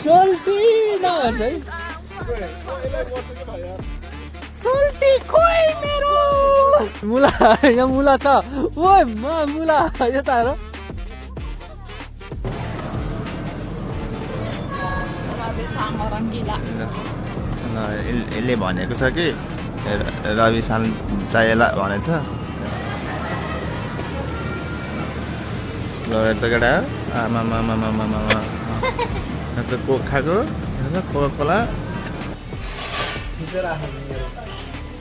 सोल्टी नभन्छ है सोल्टी खोइ मेरो मुला यहाँ मुला छ ओइ म मुला यता हेर यसले भनेको छ कि रवि सान चाहिएला भनेछ ल त केटा आमा कोक खाएको कोका कोला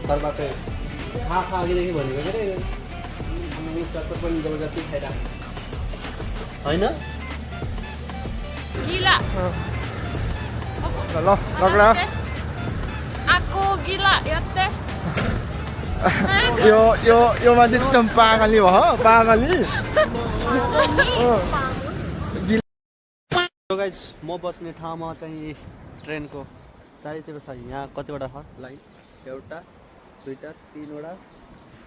घरबाट खा अघिदेखि भनेको के अरे पनि जबरजस्ती खाइरहेको होइन ल लग्ला Aku gila ya teh. यो मान्छे एकदम पागली भयो पागली गाइस म बस्ने ठाउँमा चाहिँ ट्रेनको चारैतिर छ यहाँ कतिवटा छ लाइन एउटा दुईटा तीनवटा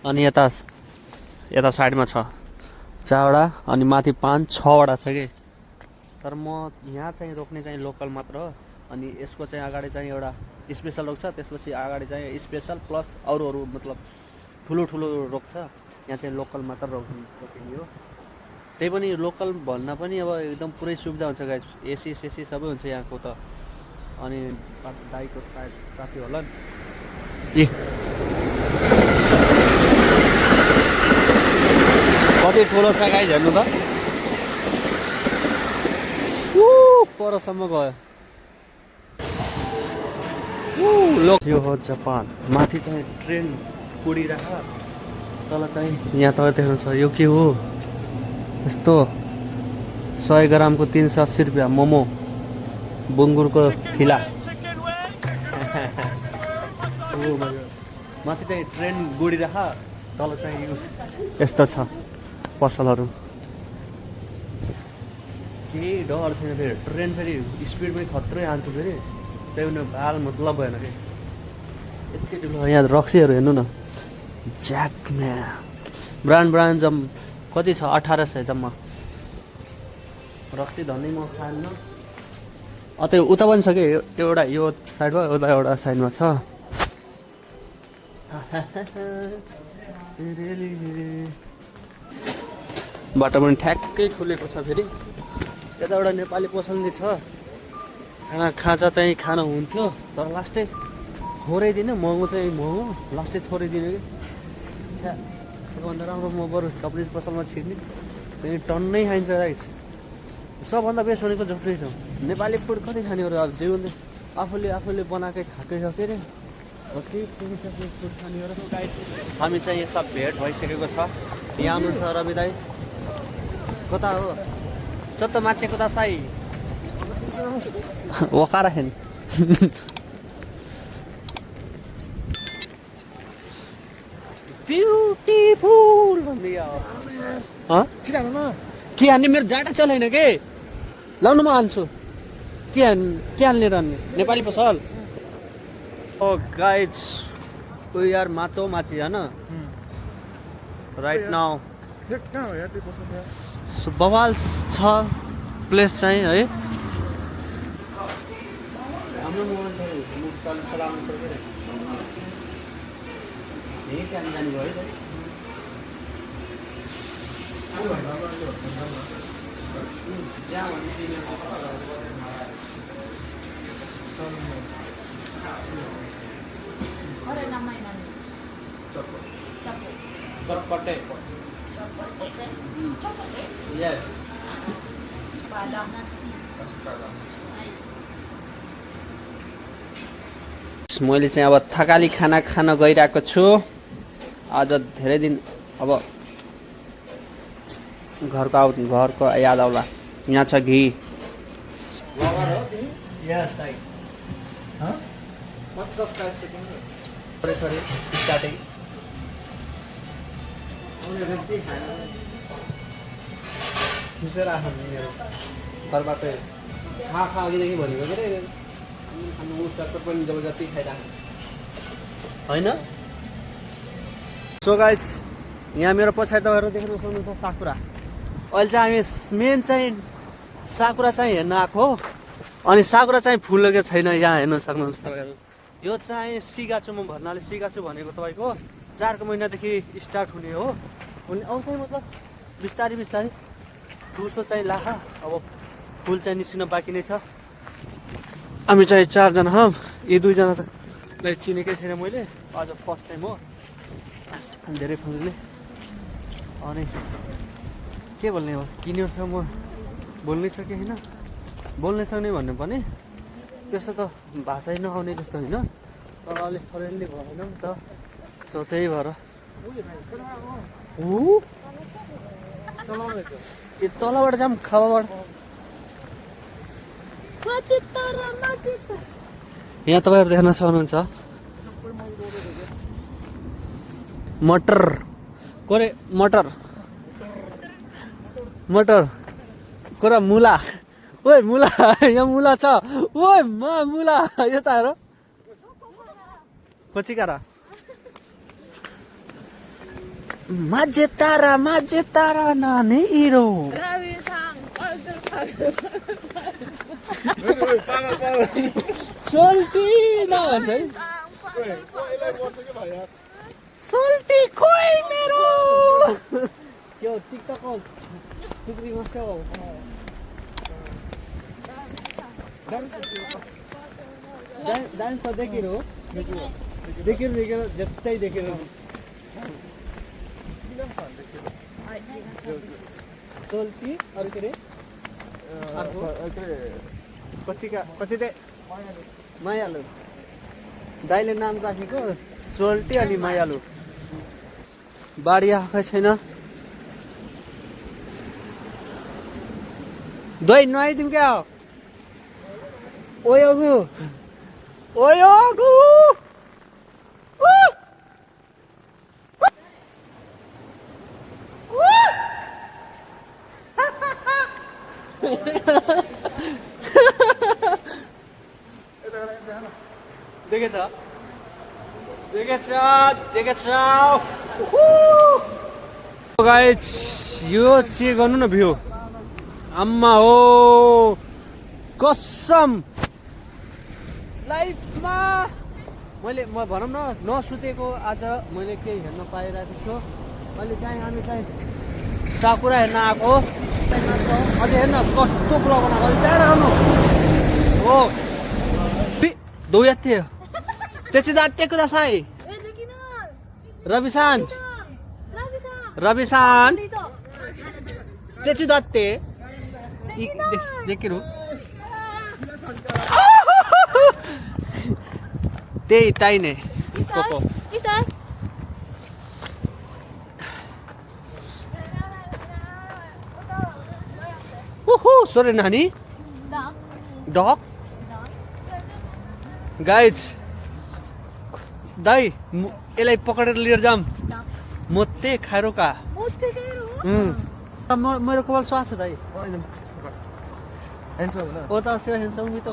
अनि यता साइडमा छ चारवटा अनि माथि 5-6वटा छ कि तर म यहाँ चाहिँ रोक्ने चाहिँ लोकल मात्र हो अनि यसको चाहिँ अगाडि चाहिँ एउटा स्पेशल रोक्छ त्यसपछि अगाडि चाहिँ स्पेशल प्लस अरू मतलब ठुलो रोक्छ यहाँ चाहिँ लोकल मात्र रोकिने हो त्यही पनि लोकल भन्न पनि अब एकदम पुरै सुविधा हुन्छ गाइस एसी सेसी सबै हुन्छ यहाँको त अनि दाइको साथी होला नि कति ठुलो छ गाइस हेर्नु त परसम्म गयो यो हो जापान माथि चाहिँ ट्रेन कुडिरहेछ तल चाहिँ यहाँ तपाईँ देख्नुहुन्छ यो के हो यस्तो 100 ग्रामको 380 रुपियाँ मोमो बुङ्गुरको खिला माथि चाहिँ ट्रेन गुडिरहेछ तल चाहिँ यो यस्तो छ पसलहरू केही डर छैन फेरि ट्रेन फेरि स्पिडमै खत्रै हान्छ फेरि त्यही पनि हाल मतलब भएन कि यति ठुलो यहाँ रक्सीहरू हेर्नु न ज्याकमा ब्रान्ड कति छ 1800 जम्मा रक्सी धनै म खान्न अतै उता पनि छ कि एउटा यो साइडमा उता एउटा साइडमा छ बाटो पनि ठ्याक्कै खुलेको छ फेरि यता एउटा नेपाली पसल नि छ खाजा चाहिँ खान हुन्थ्यो तर लास्टै थोरै दिने महँगो चाहिँ महँगो लास्टै थोरै दिने कि त्योभन्दा राम्रो म बरु चप्लिस पसलमा छिर्ने त्यही टन्नै खाइन्छ राइस सबभन्दा बेस्ट भनेको झोप्री छ नेपाली फुड कति खानेहरू अब जीवन आफूले बनाएकै खाएकै छ के अरे फुड खानेहरू हामी चाहिँ यो सब भेट भइसकेको छ यहाँ आउनुहुन्छ रवि दाई कता हो चत्त माट्ने कता साई वकार है ब्यूटीफुल के हान्ने मेरो डाटा चलेन के लाउनु म हान्छु के हाल्ने रहने नेपाली पसल ओ गाइज वी आर मातो माची है ना राइट नाउ बवाल छ प्लेस चाहिँ है हाम्रो मोबाइल चलाउनु पर्यो यही टाइम जानु भयो चटपटे मैले चाहिँ अब थकाली खाना खान गइरहेको छु आज धेरै दिन अब घरको याद आउला यहाँ छ घी घरबाट खा अघिदेखि भनेको के अरे पनि जबरजस्ती खाइरहेको होइन सो गाइज यहाँ मेरो पछाडि तपाईँहरू देख्नु सक्नुहुन्छ साकुरा अहिले चाहिँ हामी मेन चाहिँ साकुरा चाहिँ हेर्न आएको हो। अनि साकुरा चाहिँ फुलेको छैन, यहाँ हेर्न सक्नुहुन्छ तपाईँहरू। यो चाहिँ सिगाचुमा भन्नाले सिगाचु भनेको तपाईँको 4 महिनादेखि स्टार्ट हुने हो। अनि आउँछ मतलब बिस्तारै बिस्तारै ठुसो चाहिँ लाखा। अब फुल चाहिँ निस्किन बाँकी नै छ। हामी चाहिँ 4 जना हौँ। यी 2 जनालाई चिनेकै छैन मैले, आज फर्स्ट टाइम हो। धेरै फुलले अनि के बोल्ने हो, किनेरसँग म बोल्नै सकेँ होइन। बोल्नै सक्ने भन्नु पनि त्यस्तो त भाषै नआउने जस्तो होइन, तर अलिक फ्रेन्डली भएन नि त, सो त्यही भएर ए तलबाट जाऊँ खावाबाट। यहाँ तपाईँहरू देख्न सक्नुहुन्छ मटर कोरे मटर मटर कोरा मुला। ओए मुला यहाँ मुला छ। ओए मुला यता हेर कोचिकारा माझे तारा नानी हिरो। सोल्टी नभन्छ है, सोल्टी खोइ मेरो यो टिकटकको टुक्री मास्टर हो। डान्स त देखिरहो देखिरहो जस्तै देखिरहो। सोल्टी अरू के अरे कति मायालु दाइले नाम राखेको सोल्टी अनि मायालु। बाढी आएकै छैन, दही नुहाइदिउँ क्या हो। ओयोगु देखेछ गाइस, यो चेक गर्नु न भ्यू। आम्मा हो कसम लाइफमा मैले भनौँ न नसुतेको आज मैले केही हेर्न पाइरहेको छु। अहिले चाहिँ हामी चाहिँ साकुरा हेर्न आएको अझै हेर्न कस्तो ब्लग बनाएको त्यहाँ आउनु हो दो यात्थे त्यति दात्ते कुदासाई रविशान त्यति दात्ते देखिरु त्यही ताइने कोको सोरे नानी डग गाइज दाइ यसलाई पकडेर लिएर जाऊँ मोत्ते खारो का मेरो कपाल स्वाद छ दाइ ओ त सेवा हेर्छौ नि त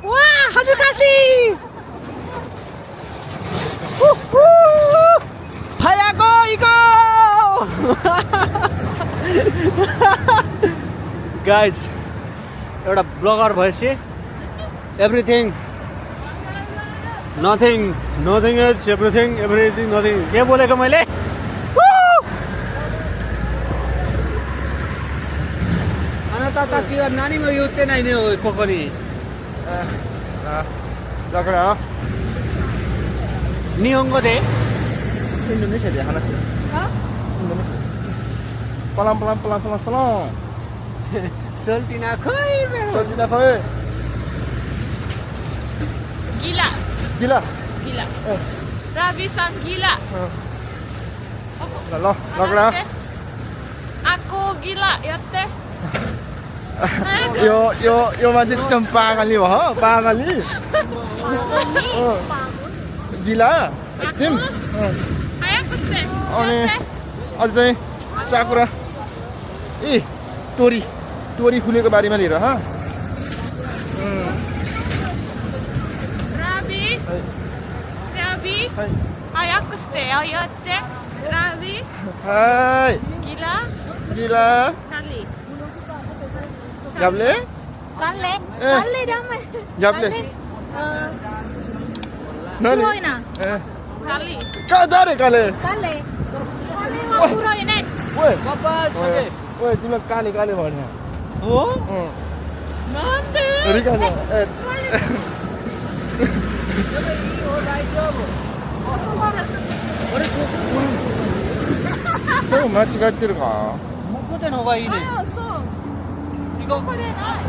वाह हजुर काशी फायाको इको गाइज एउटा ब्लगर भएपछि everything nothing is everything nothing के बोलेको मैले नानी में युते नहीं ने कोकोनी Nihongo de Indonesia dia halasnya. Hah? Indonesia. Pelan-pelan slow. Sultina koi mero. Sultina koi. Gila. Ravisan gila. Loh, Aku gila, yatte. Yo masih cempangali wah, pangali. Gila. Tim. Aku ste. आज चाहिँ साकुरा टोरी फुलेको बारेमा लिएर हा Rabi. Ayaku ste, ayatte. Rali, Hai. gila, Gila. kali. Gable? Kale. Eh. Kale damai. Gable. Nani? Puroina. Eh. Kali. Kale kale. Kale. Kale ma puroina. Woi. बाबा छोटे Woi, तिमीलाई काले काले भन्यो हो अँ नन्ते रिका छ ए त्यो माथि गातिर का もこでの方がいいね Oh, so. 行こう これない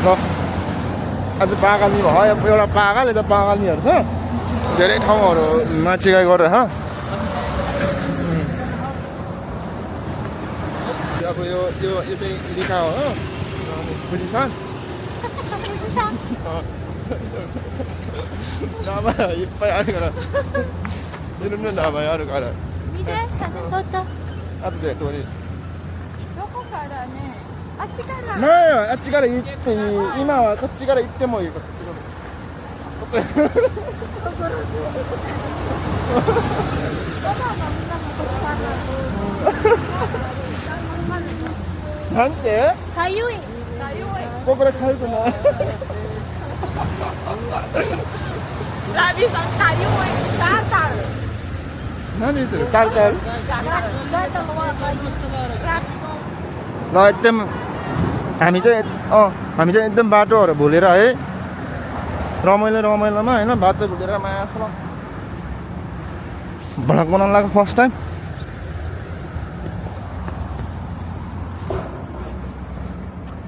ल आज पागलनी भयो एउटा पागल यता पागलनीहरू छ धेरै ठाउँहरू माछिगाई गरेर अब यो चाहिँ रिका हो बुझिसन 나봐요 이빨 아는 거라 이름은 나봐요 아는 거라 Mide, sasin toto. 아도 돼 돈이 どこからねあっちから 나요 아찌가라 이때 이마와 거찌가라 이때 뭐 이거 한테 Kayui. 꼬그라 칼구나 Labi sang kayu datar. 나니들 딸딸 Gata wa kayu. ल एकदम हामी चाहिँ एकदम बाटोहरू भुलेर है रमाइलोमा होइन बाटो भुलेर मासमा भ्लग बनाउनु लाग्यो फर्स्ट टाइम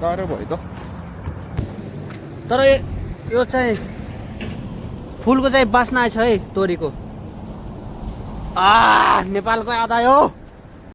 गाह्रो भयो त तर यो चाहिँ फुलको चाहिँ बास्ना छ है तोरीको नेपालको आधा हो